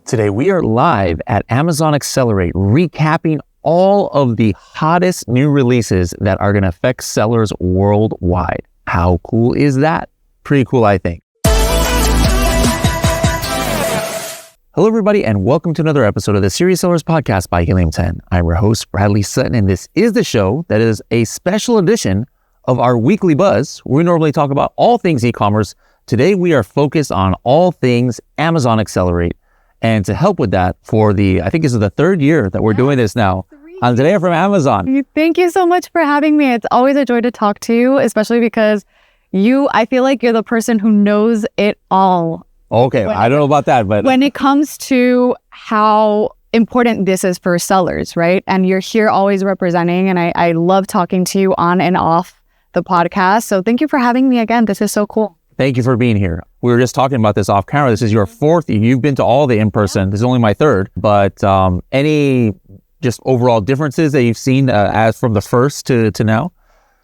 Today, we are live at Amazon Accelerate, recapping all of the hottest new releases that are going to affect sellers worldwide. How cool is that? Pretty cool, I think. Hello, everybody, and welcome to another episode of the Serious Sellers Podcast by Helium 10. I'm your host, Bradley Sutton, and this is the show that is a special edition of our weekly buzz. We normally talk about all things e-commerce. Today, we are focused on all things Amazon Accelerate. And to help with that, I think this is the third year that we're doing this now. Andrea from Amazon. Thank you so much for having me. It's always a joy to talk to you, especially because I feel like you're the person who knows it all. Okay, I don't know about that, but when it comes to how important this is for sellers, right? And you're here always representing, and I love talking to you on and off the podcast. So thank you for having me again. This is so cool. Thank you for being here. We were just talking about this off camera. This is your fourth. You've been to all the in-person. This is only my third. But any just overall differences that you've seen as from the first to now?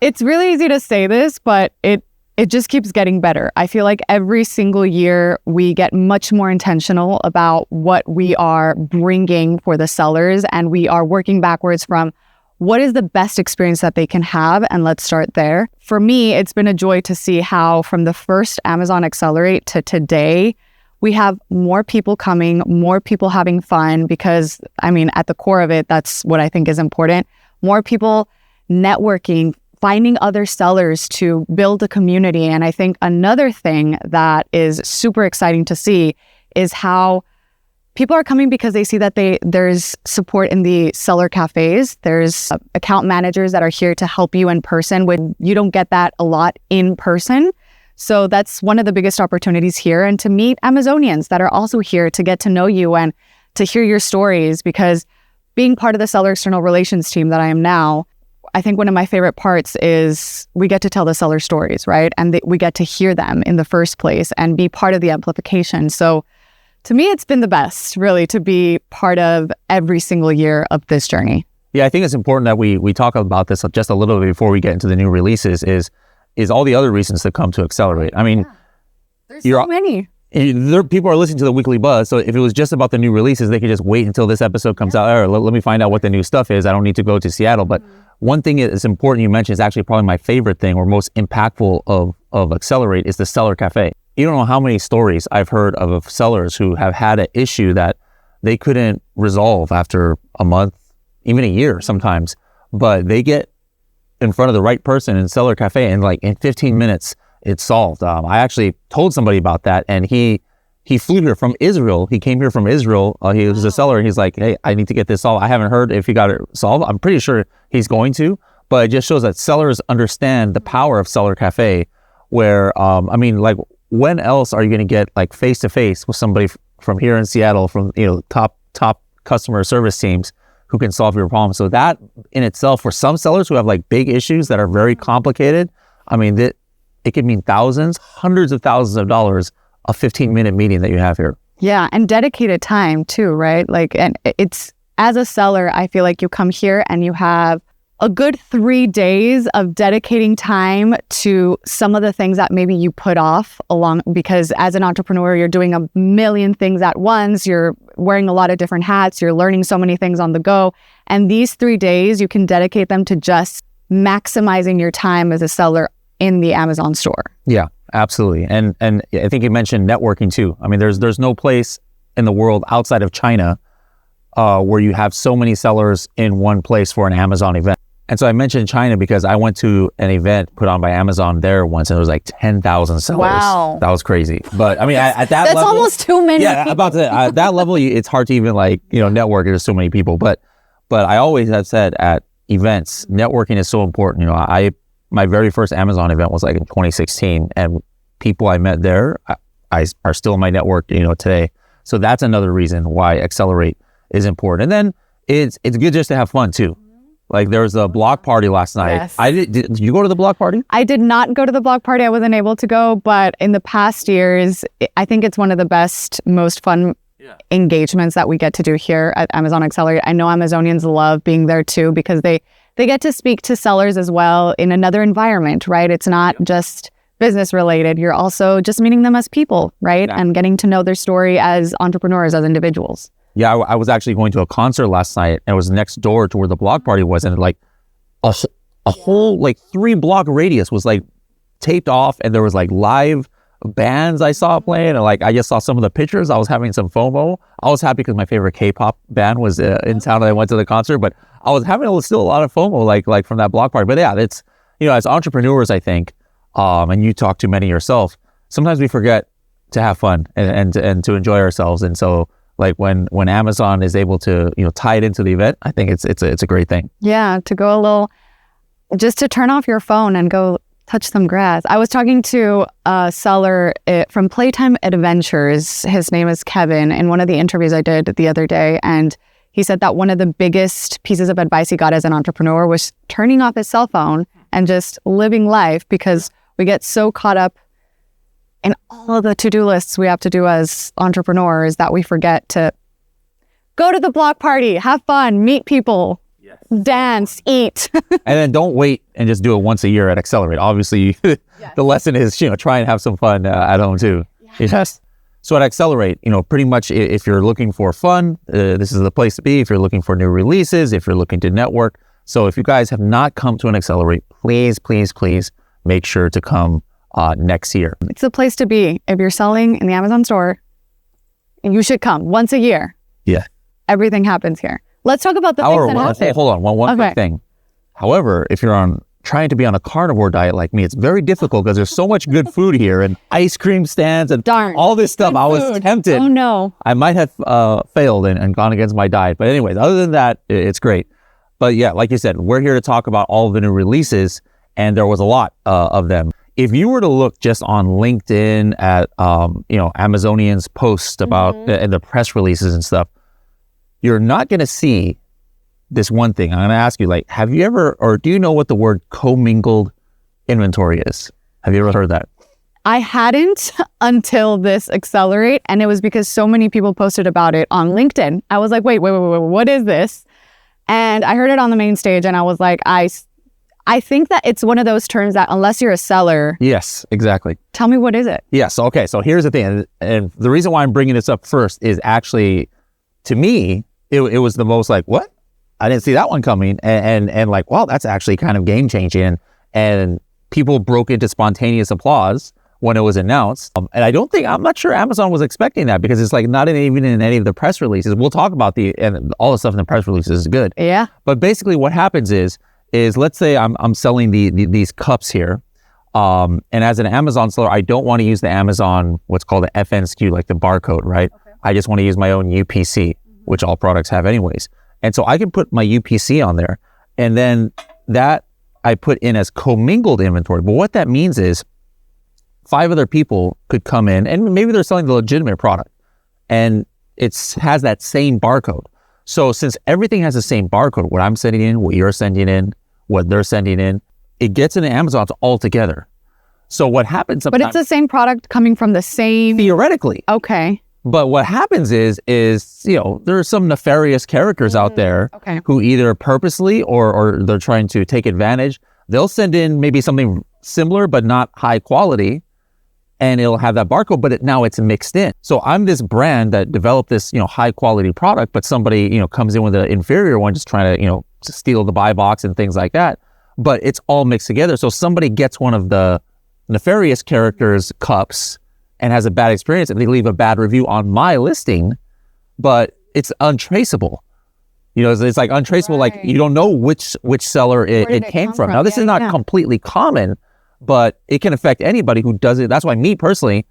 It's really easy to say this, but it just keeps getting better. I feel like every single year we get much more intentional about what we are bringing for the sellers, and we are working backwards from what is the best experience that they can have, and let's start there. For me, it's been a joy to see how from the first Amazon Accelerate to today, we have more people coming, more people having fun, because at the core of it, that's what I think is important. More people networking, finding other sellers to build a community. And I think another thing that is super exciting to see is how people are coming because they see that there's support in the seller cafes. There's account managers that are here to help you in person when you don't get that a lot in person. So that's one of the biggest opportunities here, and to meet Amazonians that are also here to get to know you and to hear your stories, because being part of the seller external relations team that I am now, I think one of my favorite parts is we get to tell the seller stories, right? And we get to hear them in the first place and be part of the amplification. So to me, it's been the best, really, to be part of every single year of this journey. Yeah, I think it's important that we talk about this just a little bit before we get into the new releases, is all the other reasons to come to Accelerate. There's so many. People are listening to the weekly buzz, so if it was just about the new releases, they could just wait until this episode comes out. Or let me find out what the new stuff is. I don't need to go to Seattle. But one thing that's important you mentioned is actually probably my favorite thing or most impactful of Accelerate is the Seller Cafe. You don't know how many stories I've heard of sellers who have had an issue that they couldn't resolve after a month, even a year sometimes, but they get in front of the right person in Seller Cafe and in 15 minutes, it's solved. I actually told somebody about that, and he flew here from Israel. He came here from Israel. He was a seller, and he's like, hey, I need to get this solved. I haven't heard if he got it solved. I'm pretty sure he's going to, but it just shows that sellers understand the power of Seller Cafe, where, when else are you going to get face to face with somebody from here in Seattle, from top customer service teams who can solve your problem? So that in itself, for some sellers who have big issues that are very complicated, it could mean thousands, hundreds of thousands of dollars, a 15-minute meeting that you have here. Yeah, and dedicated time too, right? And it's, as a seller, I feel like you come here and you have a good 3 days of dedicating time to some of the things that maybe you put off because as an entrepreneur, you're doing a million things at once. You're wearing a lot of different hats. You're learning so many things on the go. And these 3 days, you can dedicate them to just maximizing your time as a seller in the Amazon store. Yeah, absolutely. And I think you mentioned networking too. There's no place in the world outside of China where you have so many sellers in one place for an Amazon event. And so I mentioned China because I went to an event put on by Amazon there once, and it was 10,000 sellers. Wow. That was crazy. But at that that's level, almost too many. Yeah, about that, at that level, it's hard to even network. There's so many people. But I always have said at events, networking is so important. My very first Amazon event was in 2016, and people I met there are still in my network, today. So that's another reason why Accelerate is important. And then it's good just to have fun too. There was a block party last night. Yes. Did you go to the block party? I did not go to the block party. I wasn't able to go, but in the past years, I think it's one of the best, most fun engagements that we get to do here at Amazon Accelerate. I know Amazonians love being there too, because they get to speak to sellers as well in another environment, right? It's not just business related. You're also just meeting them as people, right? Yeah. And getting to know their story as entrepreneurs, as individuals. Yeah, I was actually going to a concert last night, and it was next door to where the block party was, and like a whole like 3-block radius was like taped off, and there was like live bands I saw playing, and like I just saw some of the pictures. I was having some FOMO. I was happy because my favorite K-pop band was in town, and I went to the concert, but I was having still a lot of FOMO like from that block party. But yeah, it's, you know, as entrepreneurs, I think, and you talk to many yourself, sometimes we forget to have fun and to enjoy ourselves. And so like when Amazon is able to, you know, tie it into the event, I think it's a great thing. Yeah, to go a little, just to turn off your phone and go touch some grass. I was talking to a seller from Playtime Adventures. His name is Kevin, in one of the interviews I did the other day. And he said that one of the biggest pieces of advice he got as an entrepreneur was turning off his cell phone and just living life, because we get so caught up in all of the to-do lists we have to do as entrepreneurs that we forget to go to the block party, have fun, meet people, dance, eat. And then don't wait and just do it once a year at Accelerate. Obviously, the lesson is, you know, try and have some fun at home too. Yes. So at Accelerate, you know, pretty much if you're looking for fun, this is the place to be. If you're looking for new releases, if you're looking to network. So if you guys have not come to an Accelerate, please, please, please make sure to come next year. It's the place to be. If you're selling in the Amazon store, you should come once a year. Yeah. Everything happens here. Let's talk about the things that happen. Hold on, one quick thing. However, if you're trying to be on a carnivore diet like me, it's very difficult because there's so much good food here and ice cream stands and all this stuff. I was tempted. Oh no. I might have failed and gone against my diet. But anyways, other than that, it's great. But yeah, like you said, we're here to talk about all of the new releases, and there was a lot of them. If you were to look just on LinkedIn at you know, Amazonians posts about and the press releases and stuff, you're not going to see this one thing. I'm going to ask you, like, have you ever, or do you know what the word commingled inventory is? Have you ever heard that? I hadn't until this Accelerate, and it was because so many people posted about it on LinkedIn. I was like, wait, what is this? And I heard it on the main stage, and I was like, I think that it's one of those terms that unless you're a seller. Yes, exactly. Tell me, what is it? Yes. Okay. So here's the thing. And the reason why I'm bringing this up first is actually, to me, it was the most like, what? I didn't see that one coming. And like, wow, that's actually kind of game changing. And people broke into spontaneous applause when it was announced. And I'm not sure Amazon was expecting that, because it's like not even in any of the press releases. We'll talk about and all the stuff in the press releases is good. Yeah. But basically what happens is let's say I'm selling these cups here. And as an Amazon seller, I don't want to use the Amazon, what's called the FN SKU, like the barcode, right? Okay. I just want to use my own UPC, which all products have anyways. And so I can put my UPC on there, and then that I put in as commingled inventory. But what that means is 5 other people could come in, and maybe they're selling the legitimate product, and it has that same barcode. So since everything has the same barcode, what I'm sending in, what you're sending in, what they're sending in, it gets into Amazon all together. So what happens sometimes... But it's the same product coming from the same... Theoretically. Okay. But what happens is, you know, there are some nefarious characters out there who either purposely or they're trying to take advantage. They'll send in maybe something similar, but not high quality, and it'll have that barcode, but now it's mixed in. So I'm this brand that developed this, you know, high quality product, but somebody, you know, comes in with an inferior one, just trying to, you know, to steal the buy box and things like that. But it's all mixed together. So somebody gets one of the nefarious characters' cups and has a bad experience, and they leave a bad review on my listing, but it's untraceable. You know, it's like untraceable, like you don't know which seller it came from. Now, this is not completely common, but it can affect anybody who does it. That's why me personally,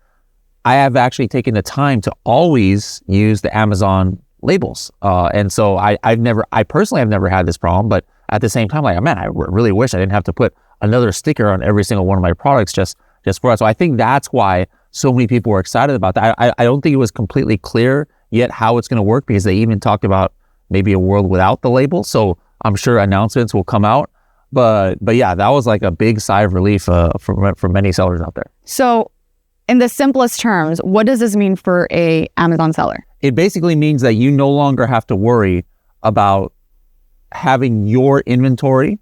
I have actually taken the time to always use the Amazon labels. And so I personally have never had this problem, but at the same time, like, man, I really wish I didn't have to put another sticker on every single one of my products just for us. So I think that's why so many people were excited about that. I don't think it was completely clear yet how it's going to work, because they even talked about maybe a world without the label. So I'm sure announcements will come out. But yeah, that was like a big sigh of relief for many sellers out there. So in the simplest terms, what does this mean for a Amazon seller? It basically means that you no longer have to worry about having your inventory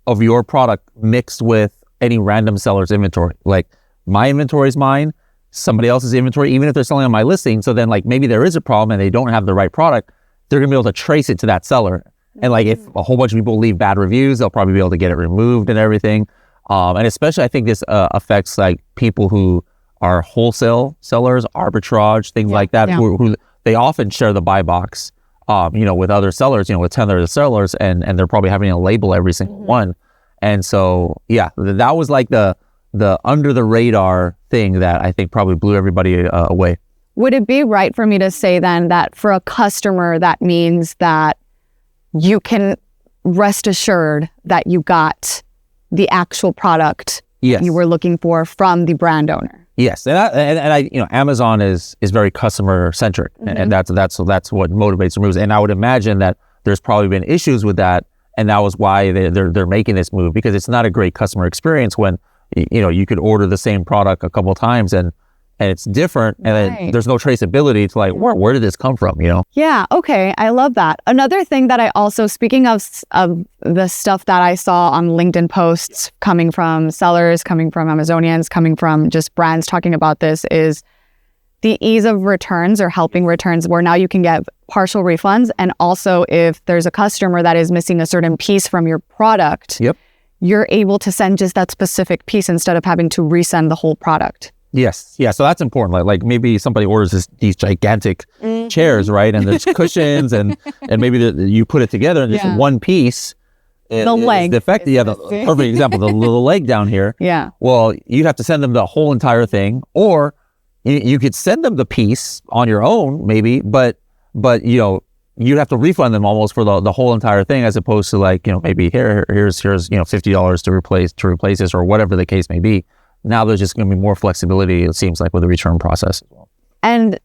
of your product mixed with any random seller's inventory. Like my inventory is mine, somebody else's inventory, even if they're selling on my listing. So then like maybe there is a problem and they don't have the right product, they're gonna be able to trace it to that seller. And like if a whole bunch of people leave bad reviews, they'll probably be able to get it removed and everything. And especially I think this affects like people who are wholesale sellers, arbitrage, things like that, who they often share the buy box, with other sellers, with 10 other sellers, and they're probably having to label every single one. And so, that was like the under the radar thing that I think probably blew everybody away. Would it be right for me to say then that for a customer, that means that you can rest assured that you got the actual product you were looking for from the brand owner? Yes, and I Amazon is very customer centric, and that's what motivates and moves. And I would imagine that there's probably been issues with that, and that was why they're making this move, because it's not a great customer experience when you could order the same product a couple of times and it's different, and then there's no traceability to like where did this come from? Yeah. Okay. I love that. Another thing that I also, speaking of the stuff that I saw on LinkedIn posts coming from sellers, coming from Amazonians, coming from just brands talking about this, is the ease of returns or helping returns, where now you can get partial refunds. And also if there's a customer that is missing a certain piece from your product, you're able to send just that specific piece instead of having to resend the whole product. Yes. Yeah. So that's important. Like maybe somebody orders these gigantic chairs, right? And there's cushions and maybe you put it together and just one piece. The leg. Defective. Yeah. The perfect example, the little leg down here. Yeah. Well, you'd have to send them the whole entire thing, or you could send them the piece on your own, maybe, but you'd have to refund them almost for the whole entire thing, as opposed to like, maybe here's $50 to replace this, or whatever the case may be. Now there's just going to be more flexibility, it seems like, with the return process as well. And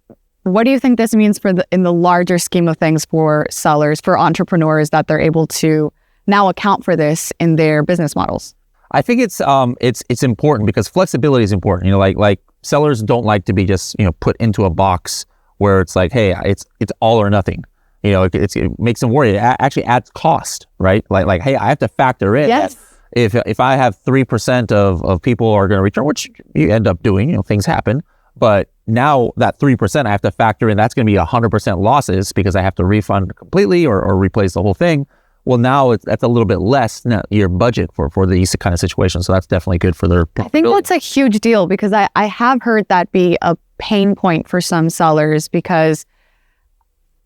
what do you think this means in the larger scheme of things for sellers, for entrepreneurs, that they're able to now account for this in their business models? I think it's important, because flexibility is important. Like sellers don't like to be just put into a box where it's like, hey, it's all or nothing. It makes them worry. It actually adds cost, right? Like hey, I have to factor in that if I have 3% of people are going to return, which you end up doing, things happen. But now that 3%, I have to factor in, that's going to be 100% losses, because I have to refund completely or replace the whole thing. Well, now that's a little bit less than your budget for these kind of situations. So that's definitely good for their profitability. I think that's a huge deal, because I have heard that be a pain point for some sellers, because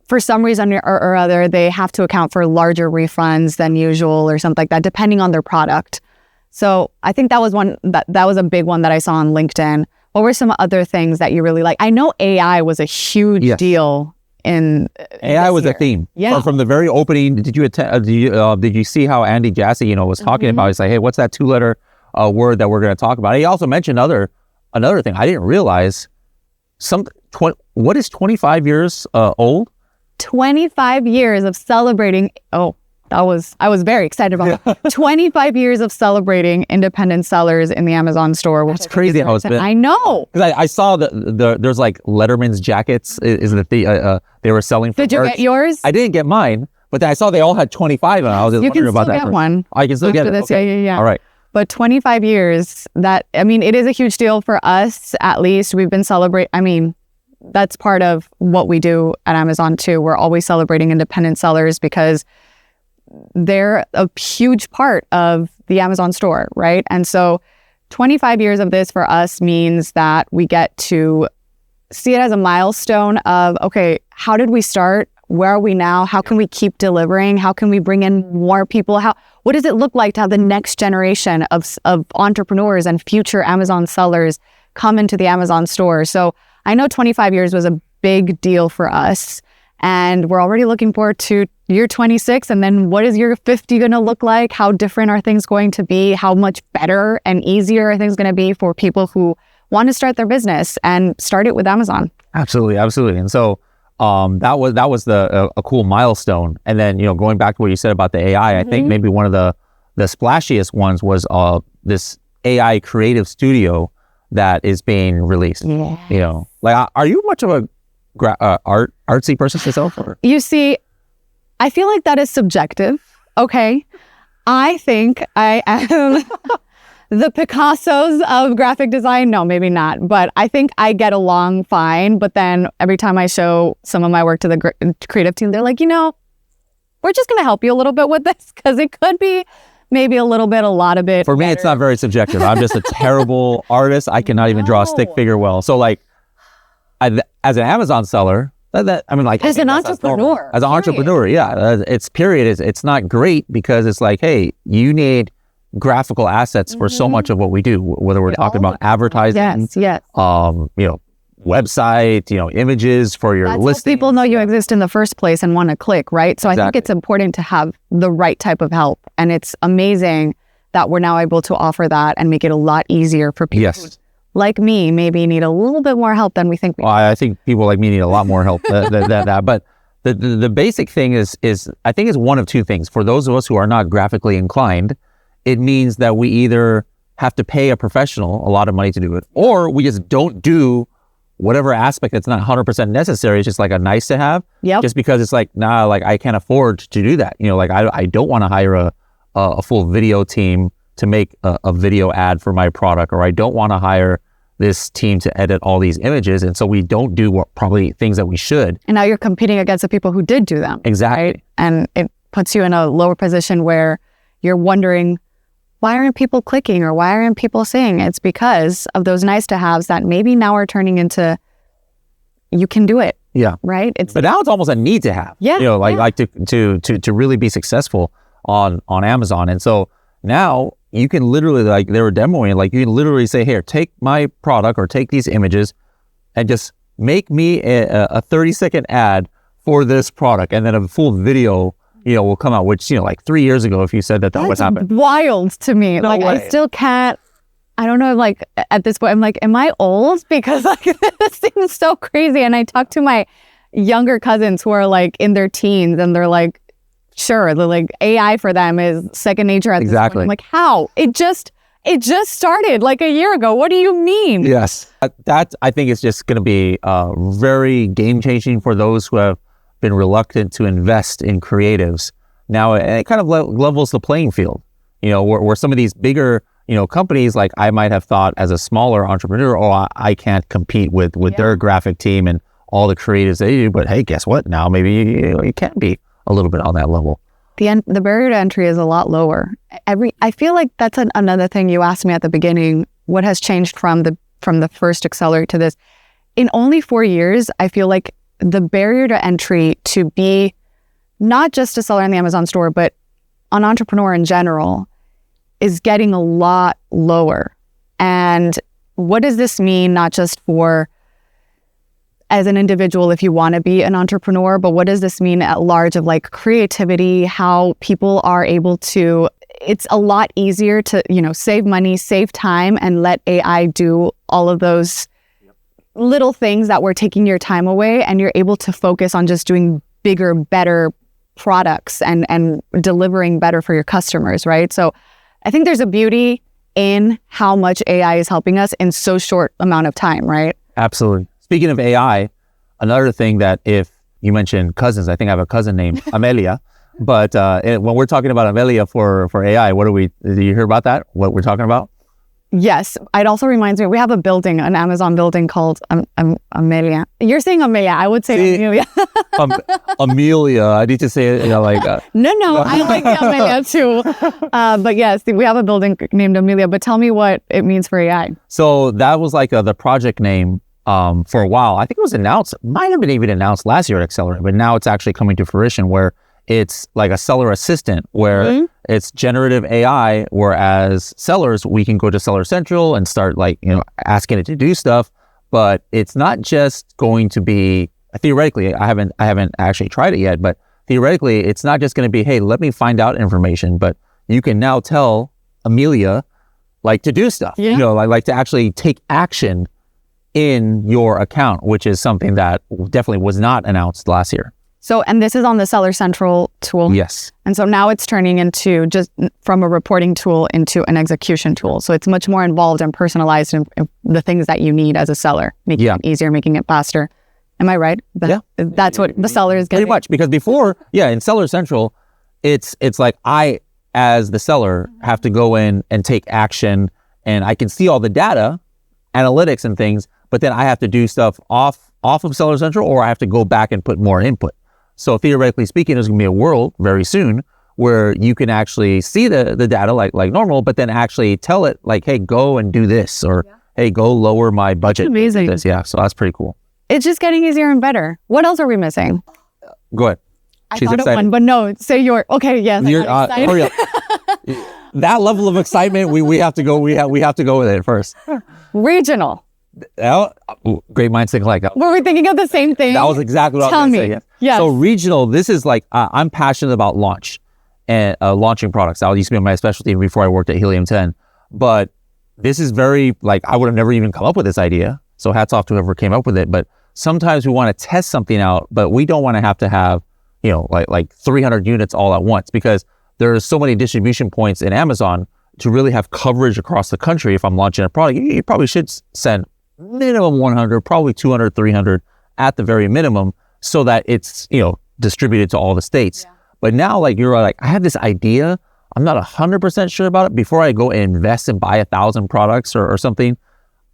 for some reason or other, they have to account for larger refunds than usual or something like that, depending on their product. So I think that was that was a big one that I saw on LinkedIn. What were some other things that you really like? I know AI was a huge deal in AI was a theme. Yeah. From the very opening. Did you see how Andy Jassy, was talking about? He's like, hey, what's that 2-letter word that we're going to talk about? He also mentioned another thing I didn't realize. What is 25 years old? 25 years of celebrating. I was very excited about that. 25 years of celebrating independent sellers in the Amazon store. That's crazy how it's been. I know. Because I saw there's like Letterman's jackets they were selling for Did you get yours? I didn't get mine, but then I saw they all had 25, and I was just wondering about that. You can still get one. I can still get it. Okay. Yeah. All right. But 25 years, it is a huge deal for us, at least. We've been celebrating, that's part of what we do at Amazon too. We're always celebrating independent sellers, because they're a huge part of the Amazon store, right? And so 25 years of this for us means that we get to see it as a milestone of, okay, how did we start? Where are we now? How can we keep delivering? How can we bring in more people? What does it look like to have the next generation of entrepreneurs and future Amazon sellers come into the Amazon store? So I know 25 years was a big deal for us, and we're already looking forward to year 26. And then what is year 50 going to look like? How different are things going to be? How much better and easier are things going to be for people who want to start their business and start it with Amazon? Absolutely. And so that was a cool milestone. And then, going back to what you said about the AI, I think maybe one of the splashiest ones was this AI creative studio that is being released. Yeah. Like, are you much of a artsy person yourself? Or? You see, I feel like that is subjective. Okay. I think I am the Picassos of graphic design. No, maybe not. But I think I get along fine. But then every time I show some of my work to the creative team, they're like, we're just going to help you a little bit with this because it could be maybe a little bit, a lot of it. For me, it's not very subjective. I'm just a terrible artist. I cannot even draw a stick figure well. So like, as an Amazon seller, as an entrepreneur. As an entrepreneur, yeah. It's not great because it's like, hey, you need graphical assets for so much of what we do, whether we're talking about advertising, yes. Website, images for your listings. How people know you exist in the first place and want to click, right? So I think it's important to have the right type of help. And it's amazing that we're now able to offer that and make it a lot easier for people who, like me, maybe need a little bit more help than we think. I think people like me need a lot more help than that. But the basic thing is I think it's one of two things. For those of us who are not graphically inclined, it means that we either have to pay a professional a lot of money to do it, or we just don't do whatever aspect that's not 100% necessary. It's just like a nice to have, just because it's like, I can't afford to do that. I don't want to hire a full video team to make a video ad for my product, or I don't want to hire this team to edit all these images. And so we don't do probably things that we should. And now you're competing against the people who did do them. Exactly. Right? And it puts you in a lower position where you're wondering, why aren't people clicking or why aren't people seeing? It's because of those nice to haves that maybe now are turning into, you can do it. Yeah. Right. But now it's almost a need to have. Yeah. To really be successful on Amazon. And so now you can literally, like they were demoing, like you can literally say, here, take my product or take these images and just make me a 30-second ad for this product. And then a full video will come out, which, like 3 years ago, if you said that would happen. Wild to me. No way. I still can't, I don't know, like at this point, I'm like, am I old? Because like this seems so crazy. And I talk to my younger cousins who are like in their teens and they're like, sure, the like AI for them is second nature at this point. I'm like, how? It just started like a year ago. What do you mean? Yes. That I think is just going to be very game changing for those who have been reluctant to invest in creatives. Now it kind of levels the playing field, where some of these bigger, companies, like I might have thought as a smaller entrepreneur, I can't compete with their graphic team and all the creatives they do. But hey, guess what? Now maybe you can be a little bit on that level. The barrier to entry is a lot lower. I feel like that's another thing you asked me at the beginning. What has changed from the first accelerator to this? In only 4 years, I feel like the barrier to entry to be not just a seller in the Amazon store, but an entrepreneur in general is getting a lot lower. And what does this mean, not just for as an individual if you want to be an entrepreneur, but what does this mean at large of like creativity, how people are able to, it's a lot easier to, save money, save time, and let AI do all of those little things that were taking your time away, and you're able to focus on just doing bigger, better products and delivering better for your customers, right? So I think there's a beauty in how much AI is helping us in so short amount of time, right? Absolutely. Speaking of AI, another thing that if you mentioned cousins, I think I have a cousin named Amelia, but when we're talking about Amelia for AI, did you hear about that? What we're talking about? Yes. It also reminds me, we have an Amazon building called Amelia. You're saying Amelia. I would say Amelia. Amelia. I need to say it like that. No, I like the Amelia too. But yes, we have a building named Amelia. But tell me what it means for AI. So that was like the project name for a while. I think it was announced, might have been even announced last year at Accelerate, but now it's actually coming to fruition where it's like a seller assistant where it's generative AI, whereas sellers, we can go to Seller Central and start asking it to do stuff. But it's not just going to be, theoretically, I haven't actually tried it yet, but theoretically, it's not just going to be, hey, let me find out information, but you can now tell Amelia to do stuff, like to actually take action in your account, which is something that definitely was not announced last year. So, and this is on the Seller Central tool. Yes. And so now it's turning into just from a reporting tool into an execution tool. So it's much more involved and personalized in the things that you need as a seller, making it easier, making it faster. Am I right? That's what the seller is getting. Pretty much, because before, in Seller Central, it's like I, as the seller, have to go in and take action and I can see all the data, analytics and things, but then I have to do stuff off of Seller Central, or I have to go back and put more input. So theoretically speaking, there's gonna be a world very soon where you can actually see the data like normal, but then actually tell it like, hey, go and do this, or hey, go lower my budget. Amazing. This. Yeah, so that's pretty cool. It's just getting easier and better. What else are we missing? Go ahead. I She's thought excited. of one, but no, say your, okay, yes. Hurry up. That level of excitement, we have to go. We have to go with it first. Regional. Great minds think alike. Were we thinking of the same thing? That was exactly what I was going to say. Yes. Yes. So regional, this is like, I'm passionate about launch and launching products. That used to be my specialty before I worked at Helium 10. But this is very, like, I would have never even come up with this idea. So hats off to whoever came up with it. But sometimes we want to test something out, but we don't want to have, you know, like 300 units all at once, because there are so many distribution points in Amazon to really have coverage across the country. If I'm launching a product, you probably should send minimum 100, probably 200, 300 at the very minimum, so that it's, you know, distributed to all the states. Yeah. But now, like, you're like, I have this idea, I'm not 100% sure about it. Before I go and invest and buy 1,000 products or something,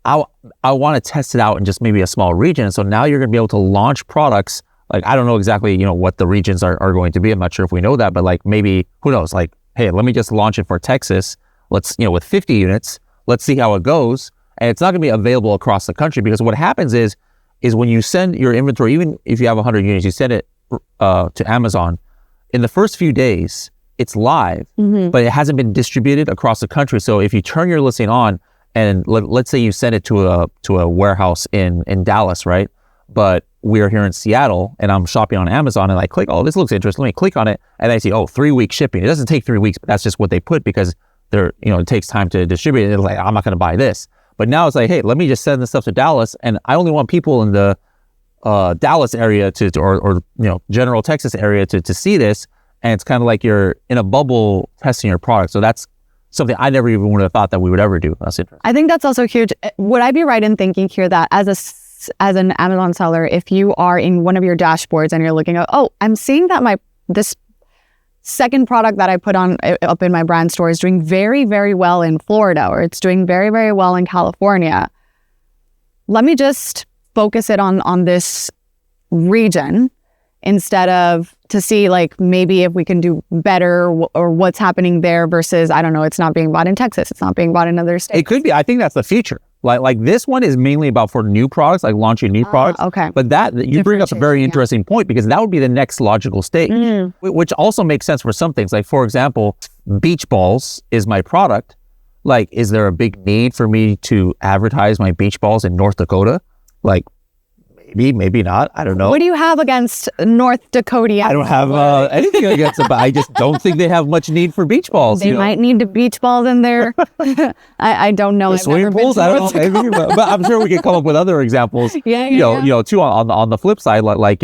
I want to test it out in just maybe a small region. So now you're going to be able to launch products. Like, I don't know exactly, you know, what the regions are going to be. I'm not sure if we know that, but like, maybe, who knows, like, hey, let me just launch it for Texas. Let's, you know, with 50 units, let's see how it goes. And it's not going to be available across the country, because what happens is when you send your inventory, even if you have 100 units, you send it to Amazon, in the first few days, it's live, but it hasn't been distributed across the country. So if you turn your listing on, and let's say you send it to a warehouse in Dallas, right? But we're here in Seattle, and I'm shopping on Amazon, and I click, oh, this looks interesting. Let me click on it, and I see, 3-week shipping. It doesn't take 3 weeks, but that's just what they put, because they're, you know, it takes time to distribute it. It's like, I'm not going to buy this. But now it's like, hey, let me just send this stuff to Dallas, and I only want people in the Dallas area or you know, general Texas area to see this, and it's kind of like you're in a bubble testing your product. So that's something I never even would have thought that we would ever do. That's interesting. I think that's also huge. Would I be right in thinking here that as an Amazon seller, if you are in one of your dashboards and you're looking at, oh, I'm seeing that this second product that I put on up in my brand store is doing very, very well in Florida, or it's doing very, very well in California. Let me just focus it on this region, instead of to see like maybe if we can do better or what's happening there versus, I don't know, it's not being bought in Texas, it's not being bought in other states. It could be. I think that's the future. Like this one is mainly about for new products, like launching new products. Okay. But that you bring up a very interesting point, because that would be the next logical stage, which also makes sense for some things. Like, for example, beach balls is my product. Like, is there a big need for me to advertise my beach balls in North Dakota? Like, maybe not. I don't know. What do you have against North Dakota? I don't have anything against it, but I just don't think they have much need for beach balls. They might need the beach balls in there. I don't know. Swimming pools? I don't know. Maybe, but I'm sure we could come up with other examples. You know, too, on the flip side, like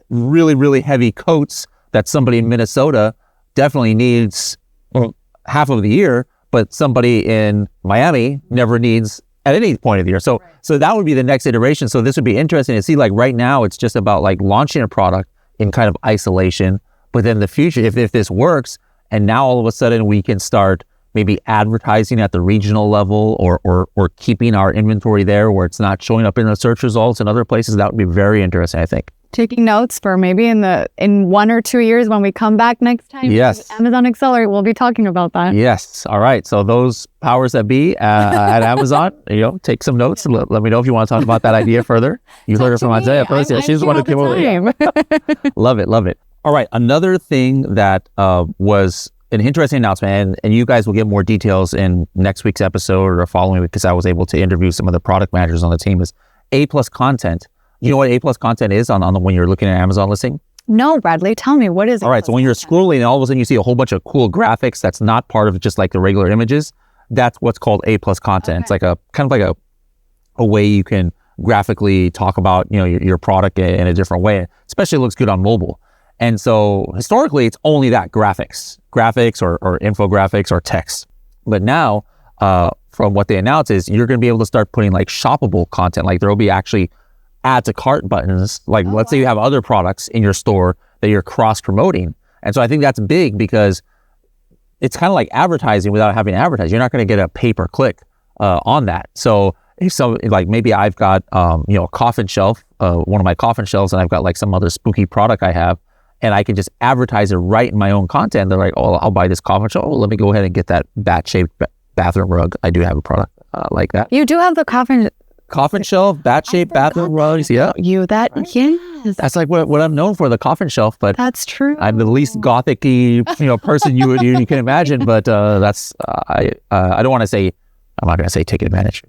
really, really heavy coats that somebody in Minnesota definitely needs half of the year, but somebody in Miami never needs at any point of the year. So that would be the next iteration. So this would be interesting to see. Like, right now, it's just about like launching a product in kind of isolation. But then in the future, if this works, and now all of a sudden we can start maybe advertising at the regional level, or keeping our inventory there where it's not showing up in the search results and other places, that would be very interesting, I think. Taking notes for maybe in 1 or 2 years when we come back next time. Yes. Amazon Accelerate, we'll be talking about that. Yes. All right. So those powers that be at Amazon, you know, take some notes. Let me know if you want to talk about that idea further. You heard it from Andrea first. Yeah, she's the one who came over here. Love it. Love it. All right. Another thing that was an interesting announcement, and you guys will get more details in next week's episode or following week, because I was able to interview some of the product managers on the team, is A+ content. You know what A+ content is on when you're looking at an Amazon listing? No, Bradley, tell me, what is it? All right, so when you're scrolling and all of a sudden you see a whole bunch of cool graphics that's not part of just like the regular images, that's what's called A+ content. Okay. It's like a kind of like a way you can graphically talk about, you know, your product in a different way. Especially it looks good on mobile. And so historically, it's only that graphics or infographics or text. But now, from what they announced, is you're going to be able to start putting like shoppable content. Like there will be actually add to cart buttons. Like let's say you have other products in your store that you're cross promoting. And so I think that's big, because it's kind of like advertising without having to advertise. You're not going to get a pay-per-click on that. So like maybe I've got a coffin shelf, one of my coffin shelves, and I've got like some other spooky product I have, and I can just advertise it right in my own content. They're like, oh, I'll buy this coffin shelf. Oh, let me go ahead and get that bat-shaped bathroom rug. I do have a product like that. You do have the coffin shelf, bat-shaped bathroom rugs. Yeah. Yes. That's like what I'm known for, the coffin shelf. But that's true. I'm the least gothic-y, person you can imagine. But that's I don't want to say. I'm not going to say take advantage.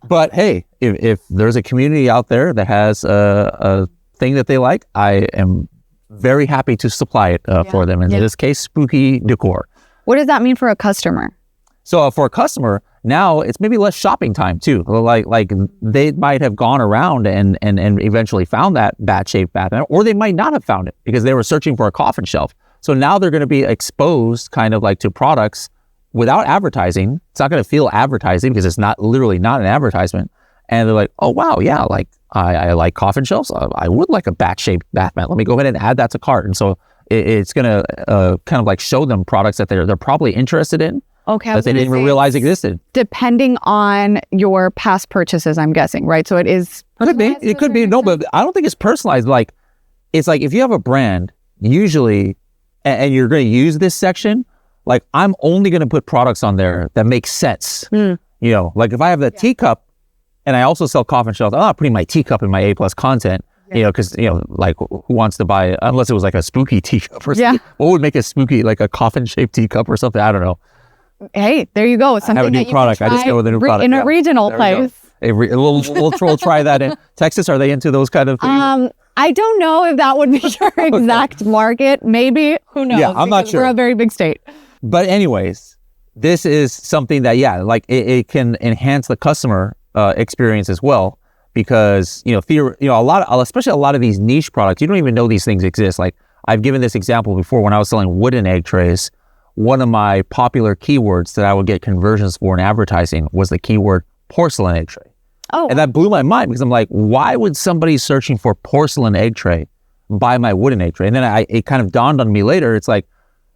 But hey, if there's a community out there that has a thing that they like, I am very happy to supply it for them. In this case, spooky decor. What does that mean for a customer? So for a customer, now it's maybe less shopping time too. Like they might have gone around and eventually found that bat-shaped bathroom, or they might not have found it because they were searching for a coffin shelf. So now they're going to be exposed kind of like to products without advertising. It's not going to feel advertising because it's not an advertisement. And they're like, oh, wow, yeah, like I like coffin shelves. I would like a bat-shaped bath mat. Let me go ahead and add that to cart. And so it's going to kind of like show them products that they're probably interested in. Okay. That they didn't even realize existed. Depending on your past purchases, I'm guessing, right? So it is. It could be. No, but I don't think it's personalized. Like, it's like if you have a brand, usually, and you're going to use this section, like I'm only going to put products on there that make sense. Like if I have the teacup and I also sell coffin shelves, I'm not putting my teacup in my A+ content, because, like who wants to buy it? Unless it was like a spooky teacup or something. What would make a spooky, like a coffin shaped teacup or something? I don't know. Hey, there you go. Something I have a new product. I just go with a new product. In a regional place. We'll try that in Texas. Are they into those kind of things? I don't know if that would be your exact market. Maybe. Who knows? Yeah, I'm not sure. We're a very big state. But anyways, this is something that, like it can enhance the customer experience as well, because, especially a lot of these niche products, you don't even know these things exist. Like I've given this example before when I was selling wooden egg trays. One of my popular keywords that I would get conversions for in advertising was the keyword porcelain egg tray. Oh. And that blew my mind because I'm like, why would somebody searching for porcelain egg tray buy my wooden egg tray? And then it kind of dawned on me later. It's like,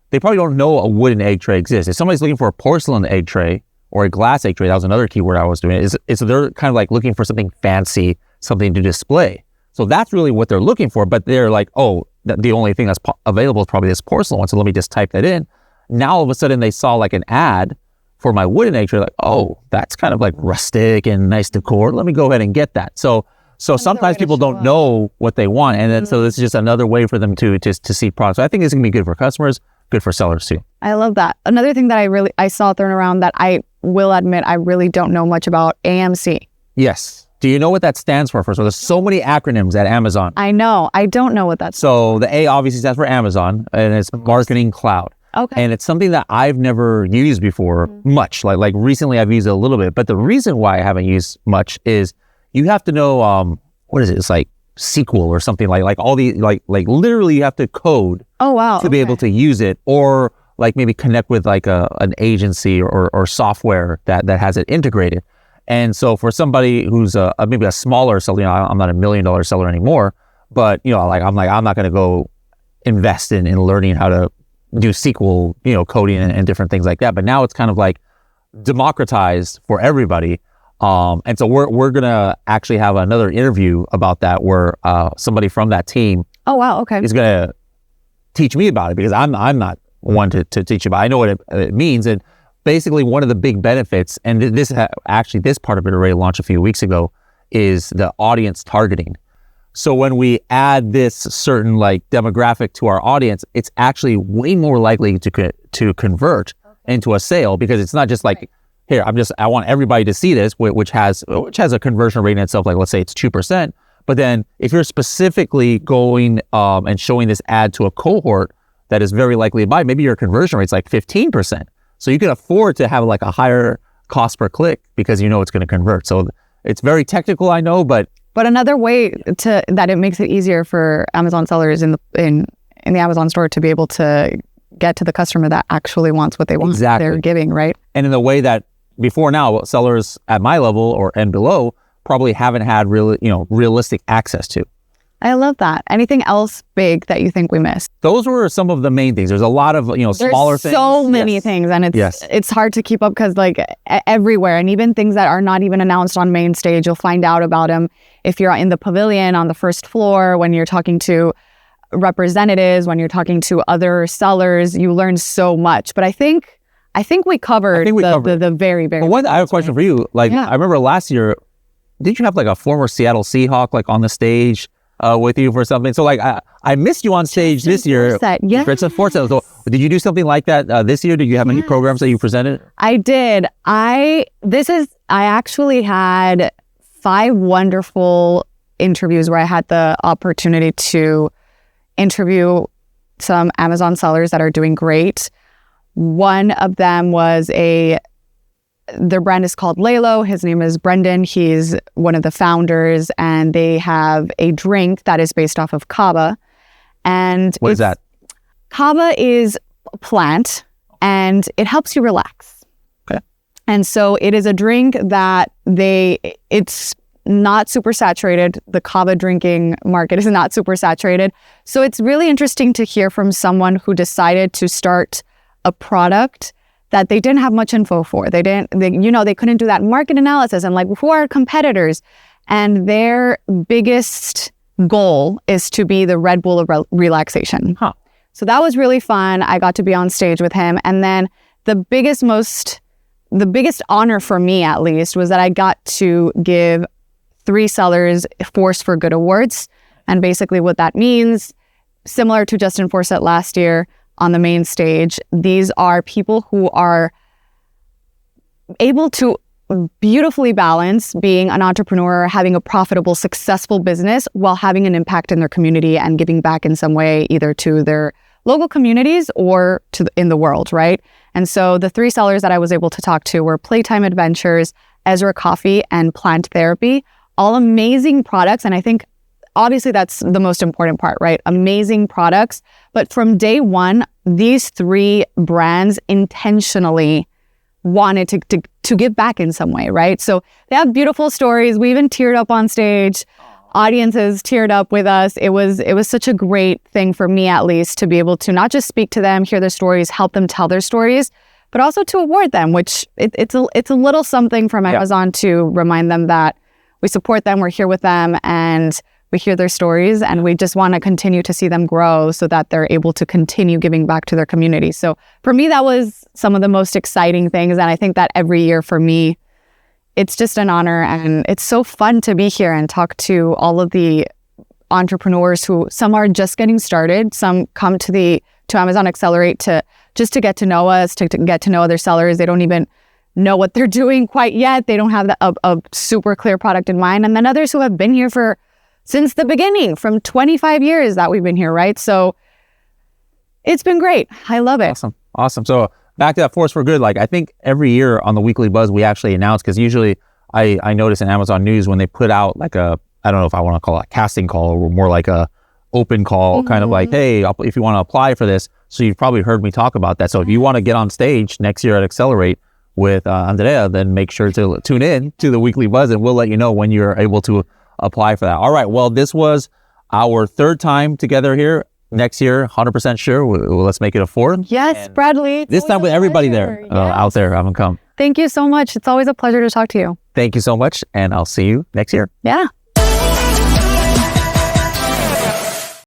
they probably don't know a wooden egg tray exists. If somebody's looking for a porcelain egg tray or a glass egg tray, that was another keyword I was doing, is they're kind of like looking for something fancy, something to display. So that's really what they're looking for. But they're like, oh, the only thing that's available is probably this porcelain one. So let me just type that in. Now all of a sudden they saw like an ad for my wooden egg tray, like, oh, that's kind of like rustic and nice decor. Let me go ahead and get that. So sometimes people don't know what they want. And then so this is just another way for them to see products. So I think this is gonna be good for customers, good for sellers too. I love that. Another thing that I saw thrown around that I will admit I really don't know much about, AMC. Yes. Do you know what that stands for? So there's so many acronyms at Amazon. I know. I don't know what that's. So the A obviously stands for Amazon, and it's Marketing Cloud. Okay. And it's something that I've never used before much. Like recently I've used it a little bit, but the reason why I haven't used much is you have to know, what is it? It's like SQL or something like all the, like literally you have to code to be able to use it, or like maybe connect with like an agency or software that has it integrated. And so for somebody who's maybe a smaller seller, I'm not $1 million seller anymore, but I'm not going to go invest in learning how to do SQL, coding and different things like that. But now it's kind of like democratized for everybody. And so we're going to actually have another interview about that where somebody from that team is going to teach me about it, because I'm not one to teach about it. I know what it means. And basically one of the big benefits, and this part of it already launched a few weeks ago, is the audience targeting. So when we add this certain like demographic to our audience, it's actually way more likely to convert into a sale, because it's not just like, here, I want everybody to see this, which has a conversion rate in itself, like let's say it's 2%. But then if you're specifically going and showing this ad to a cohort that is very likely to buy, maybe your conversion rate's like 15%. So you can afford to have like a higher cost per click because it's going to convert. So it's very technical, I know, but another way that it makes it easier for Amazon sellers in the Amazon store to be able to get to the customer that actually wants what they want. Exactly. They're giving, right? And in the way that before now, sellers at my level and below probably haven't had realistic access to. I love that. Anything else big that you think we missed? Those were some of the main things. There's a lot of, smaller things. There's so many things, and it's hard to keep up because everywhere, and even things that are not even announced on main stage, you'll find out about them if you're in the pavilion on the first floor, when you're talking to representatives, when you're talking to other sellers. You learn so much. But I think we covered the very, very. Well, I have a question for you. I remember last year, did you have a former Seattle Seahawk on the stage with you for something? So I missed you on stage this year. Yeah. So did you do something like that this year? Did you have any programs that you presented? I did. I actually had 5 wonderful interviews where I had the opportunity to interview some Amazon sellers that are doing great. One of them was their brand is called Lalo. His name is Brendan. He's one of the founders, and they have a drink that is based off of kava. And what is that? Kava is a plant, and it helps you relax. Okay. And so it is a drink that it's not super saturated. The kava drinking market is not super saturated. So it's really interesting to hear from someone who decided to start a product that they didn't have much info for. They couldn't do that market analysis and who are competitors. And their biggest goal is to be the Red Bull of relaxation. Huh. So that was really fun. I got to be on stage with him. And then the biggest honor for me, at least, was that I got to give 3 sellers Force for Good awards. And basically what that means, similar to Justin Forsett last year, on the main stage, these are people who are able to beautifully balance being an entrepreneur, having a profitable, successful business while having an impact in their community and giving back in some way, either to their local communities or in the world, right? And so the 3 sellers that I was able to talk to were Playtime Adventures, Ezra Coffee, and Plant Therapy. All amazing products, and I think obviously that's the most important part, right? Amazing products. But from day one, these 3 brands intentionally wanted to give back in some way, right? So they have beautiful stories. We even teared up on stage. Audiences teared up with us. It was such a great thing for me, at least, to be able to not just speak to them, hear their stories, help them tell their stories, but also to award them, which it's a little something from Amazon to remind them that we support them, we're here with them, and we hear their stories, and we just want to continue to see them grow so that they're able to continue giving back to their community. So for me, that was some of the most exciting things. And I think that every year for me, it's just an honor, and it's so fun to be here and talk to all of the entrepreneurs who, some are just getting started, some come to Amazon Accelerate to get to know us, to get to know other sellers. They don't even know what they're doing quite yet. They don't have a super clear product in mind. And then others who have been here since the beginning, from 25 years that we've been here, right? So it's been great. I love it. Awesome. So back to that Force for Good, I think every year on the Weekly Buzz, we actually announce, because usually I notice in Amazon News when they put out I don't know if I want to call it a casting call or more like a open call, kind of hey, if you want to apply for this. So you've probably heard me talk about that. So if you want to get on stage next year at Accelerate with Andrea, then make sure to tune in to the Weekly Buzz, and we'll let you know when you're able to apply for that. All right. Well, this was our 3rd time together here. Next year, 100% sure. Let's make it a 4th. Yes, and Bradley. This time with everybody there out there having come. Thank you so much. It's always a pleasure to talk to you. Thank you so much. And I'll see you next year. Yeah.